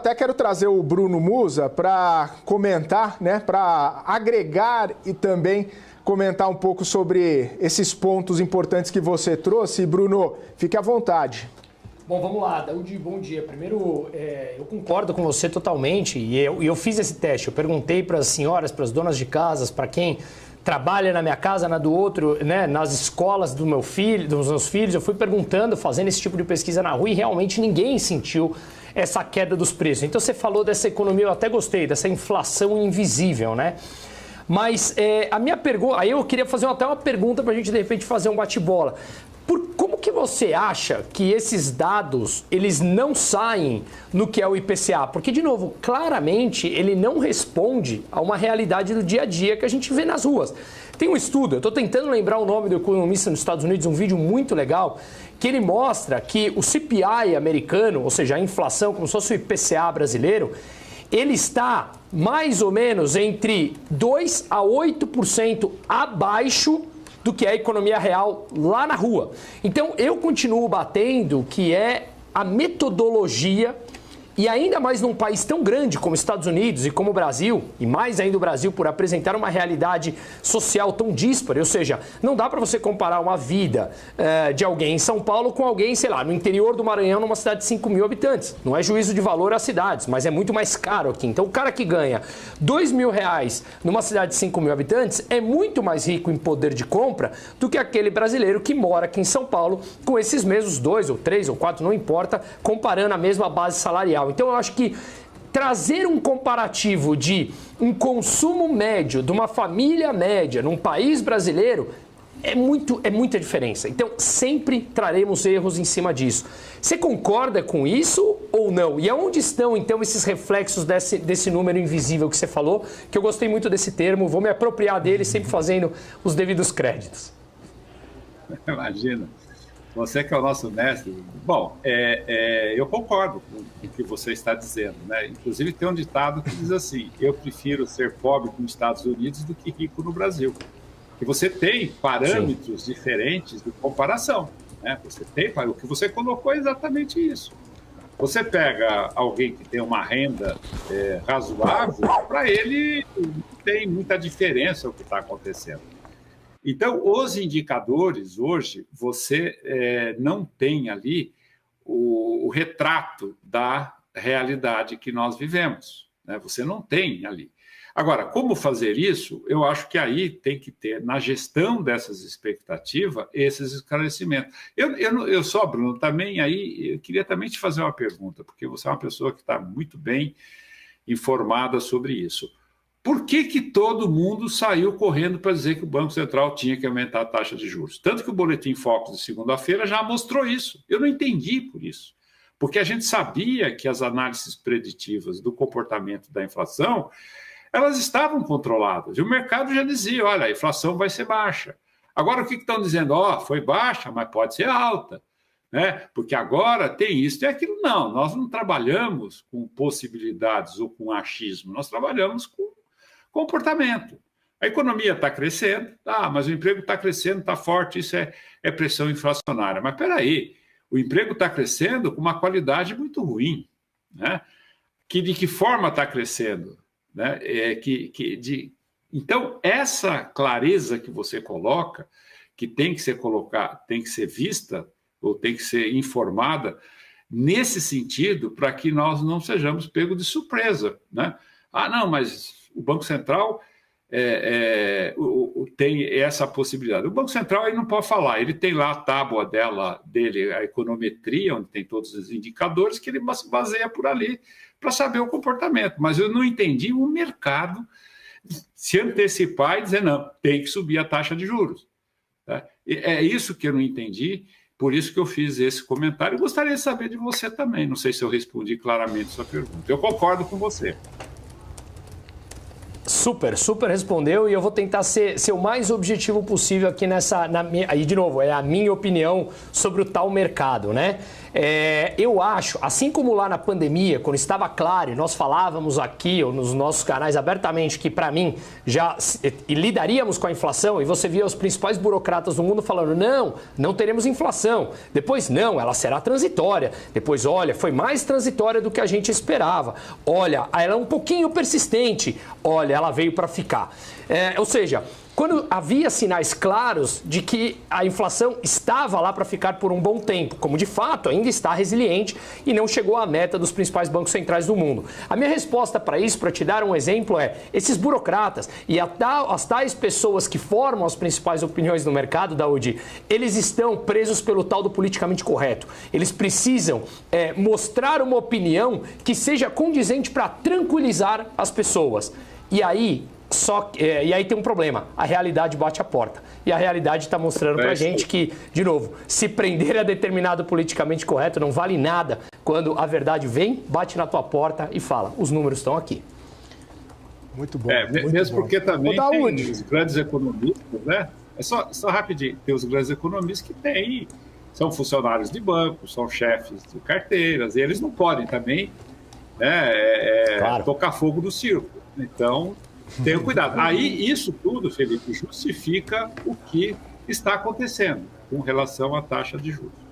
Até quero trazer o Bruno Musa para comentar, né, para agregar e também comentar um pouco sobre esses pontos importantes que você trouxe. Bruno, fique à vontade. Bom, vamos lá, Daúde, bom dia. Primeiro, eu concordo com você totalmente e eu fiz esse teste. Eu perguntei para as senhoras, para as donas de casas, para quem trabalha na minha casa, na do outro, né, nas escolas do meu filho, dos meus filhos. Eu fui perguntando, fazendo esse tipo de pesquisa na rua e realmente ninguém sentiu essa queda dos preços. Então você falou dessa economia, eu até gostei, dessa inflação invisível, né? Mas a minha pergunta, aí eu queria fazer até uma pergunta para a gente de repente fazer um bate-bola. Como que você acha que esses dados, eles não saem no que é o IPCA? Porque, de novo, claramente ele não responde a uma realidade do dia a dia que a gente vê nas ruas. Tem um estudo, eu estou tentando lembrar o nome do economista nos Estados Unidos, um vídeo muito legal, que ele mostra que o CPI americano, ou seja, a inflação, como se fosse o IPCA brasileiro, ele está mais ou menos entre 2 a 8% abaixo do que é a economia real lá na rua. Então, eu continuo batendo que é a metodologia, e ainda mais num país tão grande como Estados Unidos e como o Brasil, e mais ainda o Brasil por apresentar uma realidade social tão díspara, ou seja, não dá para você comparar uma vida de alguém em São Paulo com alguém, sei lá, no interior do Maranhão, numa cidade de 5 mil habitantes. Não é juízo de valor às cidades, mas é muito mais caro aqui. Então, o cara que ganha R$2.000 numa cidade de 5 mil habitantes é muito mais rico em poder de compra do que aquele brasileiro que mora aqui em São Paulo com esses mesmos 2 ou 3 ou 4, não importa, comparando a mesma base salarial. Então eu acho que trazer um comparativo de um consumo médio de uma família média num país brasileiro é muita diferença. Então sempre traremos erros em cima disso. Você concorda com isso ou não? E aonde estão então esses reflexos desse número invisível que você falou? Que eu gostei muito desse termo, vou me apropriar dele sempre fazendo os devidos créditos. Imagina. Você que é o nosso mestre. Bom, eu concordo com o que você está dizendo, né? Inclusive tem um ditado que diz assim: eu prefiro ser pobre nos Estados Unidos do que rico no Brasil. E você tem parâmetros diferentes de comparação, né? Você tem, o que você colocou é exatamente isso. Você pega alguém que tem uma renda razoável, para ele não tem muita diferença o que está acontecendo. Então, os indicadores, hoje, você não tem ali o retrato da realidade que nós vivemos, né? Você não tem ali. Agora, como fazer isso? Eu acho que aí tem que ter, na gestão dessas expectativas, esses esclarecimentos. Eu só, Bruno, também aí, eu queria também te fazer uma pergunta, porque você é uma pessoa que está muito bem informada sobre isso. Por que todo mundo saiu correndo para dizer que o Banco Central tinha que aumentar a taxa de juros? Tanto que o Boletim Focus de segunda-feira já mostrou isso. Eu não entendi por isso. Porque a gente sabia que as análises preditivas do comportamento da inflação, elas estavam controladas. E o mercado já dizia, olha, a inflação vai ser baixa. Agora, o que estão dizendo? Foi baixa, mas pode ser alta, né? Porque agora tem isso e aquilo. Não, nós não trabalhamos com possibilidades ou com achismo, nós trabalhamos com comportamento. A economia está crescendo, mas o emprego está crescendo, está forte, isso é pressão inflacionária. Mas espera aí, o emprego está crescendo com uma qualidade muito ruim, né? De que forma está crescendo? Né? Então, essa clareza que você coloca, que tem que ser vista, ou tem que ser informada, nesse sentido, para que nós não sejamos pegos de surpresa, né? Não, mas o Banco Central tem essa possibilidade. O Banco Central ele não pode falar, ele tem lá a tábua dele, a econometria, onde tem todos os indicadores, que ele baseia por ali para saber o comportamento. Mas eu não entendi o mercado se antecipar e dizer, não, tem que subir a taxa de juros. Tá? É isso que eu não entendi, por isso que eu fiz esse comentário. Eu gostaria de saber de você também, não sei se eu respondi claramente a sua pergunta. Eu concordo com você. Super respondeu, e eu vou tentar ser o mais objetivo possível aqui aí de novo, é a minha opinião sobre o tal mercado, né? Eu acho, assim como lá na pandemia, quando estava claro, e nós falávamos aqui ou nos nossos canais abertamente que, para mim, já lidaríamos com a inflação, e você via os principais burocratas do mundo falando, não teremos inflação. Depois, não, ela será transitória. Depois, olha, foi mais transitória do que a gente esperava. Olha, ela é um pouquinho persistente. Olha, ela veio para ficar. Ou seja, quando havia sinais claros de que a inflação estava lá para ficar por um bom tempo, como de fato ainda está resiliente e não chegou à meta dos principais bancos centrais do mundo. A minha resposta para isso, para te dar um exemplo, esses burocratas e as tais pessoas que formam as principais opiniões no mercado, Daudi, eles estão presos pelo tal do politicamente correto. Eles precisam mostrar uma opinião que seja condizente para tranquilizar as pessoas. E aí tem um problema, a realidade bate a porta. E a realidade está mostrando para a gente que, de novo, se prender a determinado politicamente correto não vale nada quando a verdade vem, bate na tua porta e fala, os números estão aqui. Muito bom. Mesmo bom. Porque também tem os grandes economistas, né? Só rapidinho, tem os grandes economistas que são funcionários de banco, são chefes de carteiras, e eles não podem também claro, tocar fogo no circo. Então, tenha cuidado. Aí, isso tudo, Felipe, justifica o que está acontecendo com relação à taxa de juros.